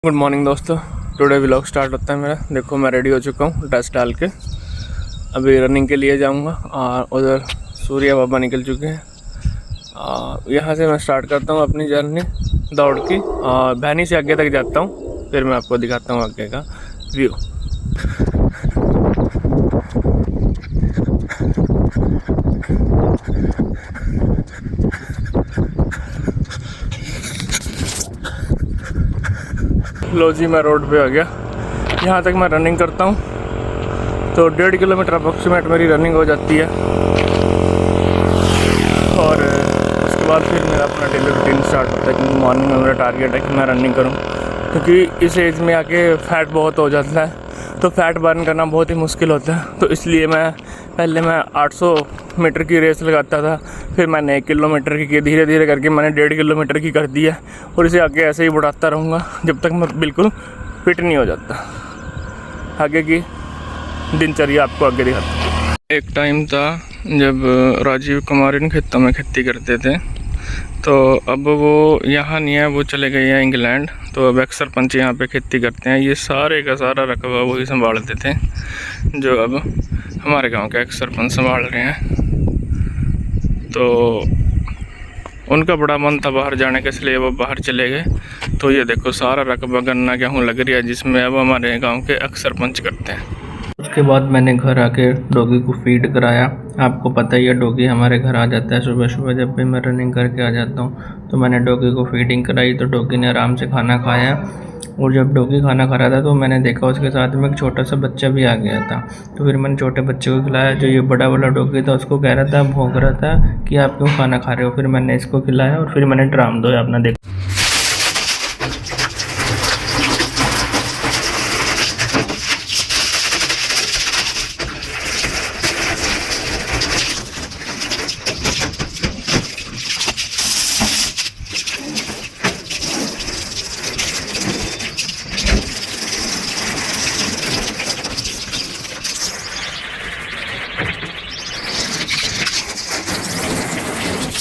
Good morning दोस्तों। Today vlog start होता है मेरा। देखो मैं रेडी हो चुका हूँ ड्रेस डाल के। अभी रनिंग के लिए जाऊँगा और उधर सूर्या बाबा निकल चुके हैं। यहाँ से मैं स्टार्ट करता हूँ अपनी जर्नी दौड़ की और भैनी से आगे तक जाता हूँ, फिर मैं आपको दिखाता हूँ आगे का व्यू। लो जी, मैं रोड पे आ गया। यहाँ तक मैं रनिंग करता हूँ तो 1.5 किलोमीटर अप्रोक्सीमेट मेरी रनिंग हो जाती है और उसके बाद फिर मेरा अपना डेली रूटीन स्टार्ट होता है, क्योंकि मॉर्निंग में मेरा टारगेट है कि मैं रनिंग करूँ। क्योंकि इस एज में आके फ़ैट बहुत हो जाता है तो फ़ैट बर्न करना बहुत ही मुश्किल होता है। तो इसलिए पहले मैं 800 मीटर की रेस लगाता था, फिर मैंने 1 किलोमीटर की, धीरे धीरे करके मैंने 1.5 किलोमीटर की कर दी है और इसे आगे ऐसे ही बढ़ाता रहूँगा जब तक मैं बिल्कुल फिट नहीं हो जाता। आगे की दिनचर्या आपको आगे दिखाता हूँ। एक टाइम था जब राजीव कुमार इन खेतों में खेती करते थे, तो अब वो यहाँ नहीं है, वो चले गए हैं इंग्लैंड। तो अब एक्स सरपंच यहाँ पे खेती करते हैं। ये सारे का सारा रकबा वही संभालते थे जो अब हमारे गांव के एक्स सरपंच संभाल रहे हैं। तो उनका बड़ा मन था बाहर जाने के, इसलिए वो बाहर चले गए। तो ये देखो सारा रकबा गन्ना गेहूँ लग रही है, जिसमें अब हमारे गाँव के एक्स सरपंच करते हैं। उसके बाद मैंने घर आके डॉगी को फीड कराया। आपको पता ही है डॉगी हमारे घर आ जाता है सुबह सुबह, जब भी मैं रनिंग करके आ जाता हूँ। तो मैंने डॉगी को फीडिंग कराई तो डॉगी ने आराम से खाना खाया। और जब डॉगी खाना खा रहा था तो मैंने देखा उसके साथ में एक छोटा सा बच्चा भी आ गया था। तो फिर मैंने छोटे बच्चे को खिलाया। जो ये बड़ा वाला डॉगी था उसको कह रहा था, भौंक रहा था कि आप क्यों खाना खा रहे हो। फिर मैंने इसको खिलाया और फिर मैंने ड्राम धोया अपना। देखा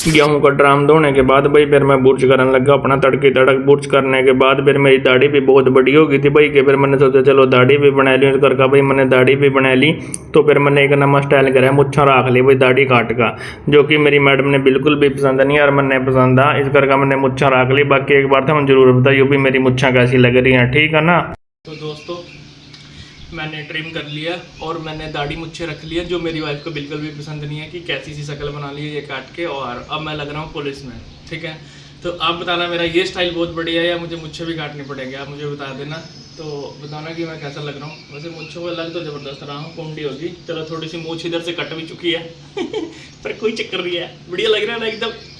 गेहूँ का ड्राम धोने के बाद भाई फिर मैं बुर्ज करने लगा अपना। तड़की तड़क बुर्ज करने के बाद फिर मेरी दाढ़ी भी बहुत बड़ी हो गई थी भाई के। फिर मैंने सोचा चलो दाढ़ी भी बना ली उस करके भाई। मैंने दाढ़ी भी बना ली तो फिर मैंने एक नया स्टाइल कराया, मुच्छा रख ली भाई दाढ़ी काट का, जो कि मेरी मैडम ने बिल्कुल भी पसंद नहीं और मैंने पसंद आ। इस करके मैंने मुच्छा रख ली। बाकी एक बार था, मुझे जरूर बताइए भी मेरी मुच्छा कैसी लग रही है, ठीक है ना। तो दोस्तों मैंने ट्रिम कर लिया और मैंने दाढ़ी मुच्छे रख लिया, जो मेरी वाइफ को बिल्कुल भी पसंद नहीं है कि कैसी सी शक्ल बना ली है ये काट के। और अब मैं लग रहा हूँ पुलिस में, ठीक है। तो आप बताना मेरा ये स्टाइल बहुत बढ़िया है या मुझे मुच्छे भी काटने पड़ेंगे, आप मुझे बता देना। तो बताना कि मैं कैसा लग रहा हूँ। वैसे मुच्छों को लग तो ज़बरदस्त रहा हूँ, कुंडी होगी। चलो थोड़ी सी मूछ इधर से कट भी चुकी है पर कोई चक्कर नहीं है, बढ़िया लग रहा है ना एकदम।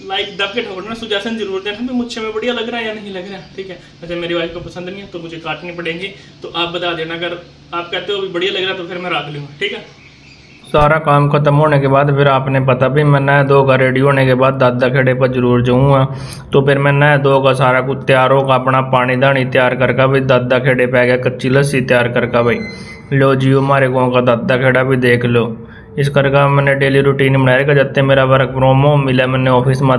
लाइक दब के ठोकना, सुजासन जरूर देना मुझे में बढ़िया लग रहा है या नहीं लग रहा है, ठीक है। वैसे मेरी वाइफ को पसंद नहीं है तो मुझे काटनी पड़ेंगी। तो आप बता देना, अगर आप कहते हो बढ़िया लग रहा है तो फिर मैं रख लूँगा, ठीक है। सारा काम खत्म होने के बाद फिर आपने पता भी मैं नया दो का रेडी होने के बाद दादा खेड़े पर जरूर जाऊँगा। तो फिर मैं नया दो का सारा कुछ तैयार होगा, अपना पानी दानी तैयार करके भाई दादा खेड़े पे आ गया, कच्ची लस्सी तैयार करके भाई। लो जी हमारे गाँव का दादा खेड़ा भी देख लो। इस करके मैंने डेली रूटीन बनाया रखा। जब मेरा वर्क फ्रॉम होम मिला मैंने ऑफिस में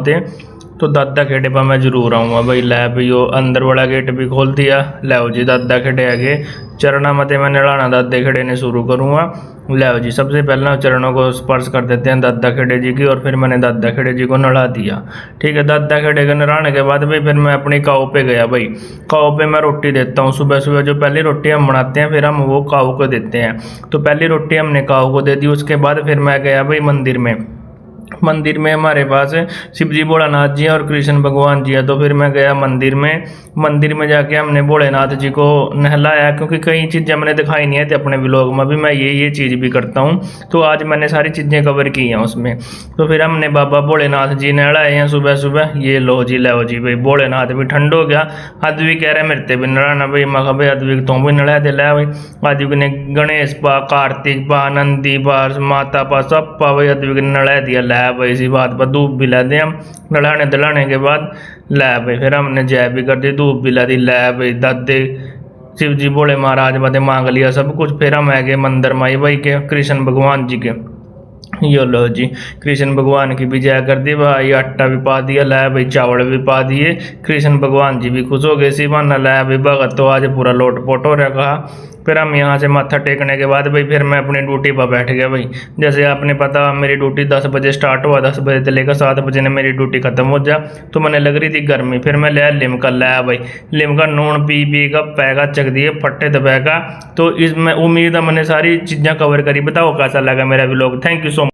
तो दादा खेड़े पर मैं जरूर आऊँगा भाई। लै भी यो अंदर वाला गेट भी खोल दिया। लो जी दादा खेड़े आगे चरणा मते मैं नड़ाना दादा खेड़े ने शुरू करूँगा। लो जी सबसे पहले चरणों को स्पर्श कर देते हैं दादा खेड़े जी की, और फिर मैंने दादा खेड़े जी को नड़ा दिया, ठीक है। दादा खेड़े को नड़ाने के बाद भाई फिर मैं अपनी काऊ पे गया भाई। काऊ पे मैं रोटी देता हूँ सुबह सुबह। जो पहली रोटी हम बनाते हैं फिर हम वो काऊ को देते हैं। तो पहली रोटी हमने काऊ को दे दी। उसके बाद फिर मैं गया भाई मंदिर में। मंदिर में हमारे पास शिव जी भोलानाथ जी और कृष्ण भगवान जी है। तो फिर मैं गया मंदिर में। मंदिर में जाके हमने भोलेनाथ जी को नहलाया, क्योंकि कई चीज़ें मैंने दिखाई नहीं है थी अपने व्लॉग में भी। मैं ये चीज़ भी करता हूँ, तो आज मैंने सारी चीज़ें कवर की हैं उसमें। तो फिर हमने बाबा भोलेनाथ जी नहलाए हैं सुबह सुबह। ये लो जी भाई भोलेनाथ भी ठंड हो गया। अद्वी कह रहे मेरे ते भी नड़ाना भाई। मैं भाई अद्वी तो भी नड़ा दे लै भाई। अद्वी ने गणेश पा, कार्तिक पा, नंदी पा, माता पा, सब पा भाई अद्वी ने नड़ा दिया। लै भाई इसी बात पर धूप भी ला दे हम। नड़ाने दिलाने के बाद लै भाई फिर हमने जय भी कर दी, धूप भी ला दी। लै भाई दादे शिव जी भोले महाराज बदे मांग लिया सब कुछ। फिर हम आ गए मंदिर माई भाई के, कृष्ण भगवान जी के। यो लो जी, कृष्ण भगवान की भी जय कर दी भाई, आटा भी पा दिया, लै भाई चावल भी पा दिए। कृष्ण भगवान जी भी खुश हो गए, इसी बहाना लै भाई भगत तो आज पूरा लोटपोट हो रखा। फिर हम यहाँ से माथा टेकने के बाद भाई फिर मैं अपनी ड्यूटी पर बैठ गया भाई। जैसे आपने पता मेरी ड्यूटी 10 बजे स्टार्ट हुआ, 10 बजे से लेकर 7 बजे ने मेरी ड्यूटी खत्म हो जा। तो मैंने लग रही थी गर्मी, फिर मैं लिया लिमका, लाया भाई लिमका, नून पी पी का पैगा चक दिए फट्टे दबेगा। तो इसमें उम्मीद है मैंने सारी चीज़ें कवर करी। बताओ कैसा लगा मेरा vlog. Thank you so much.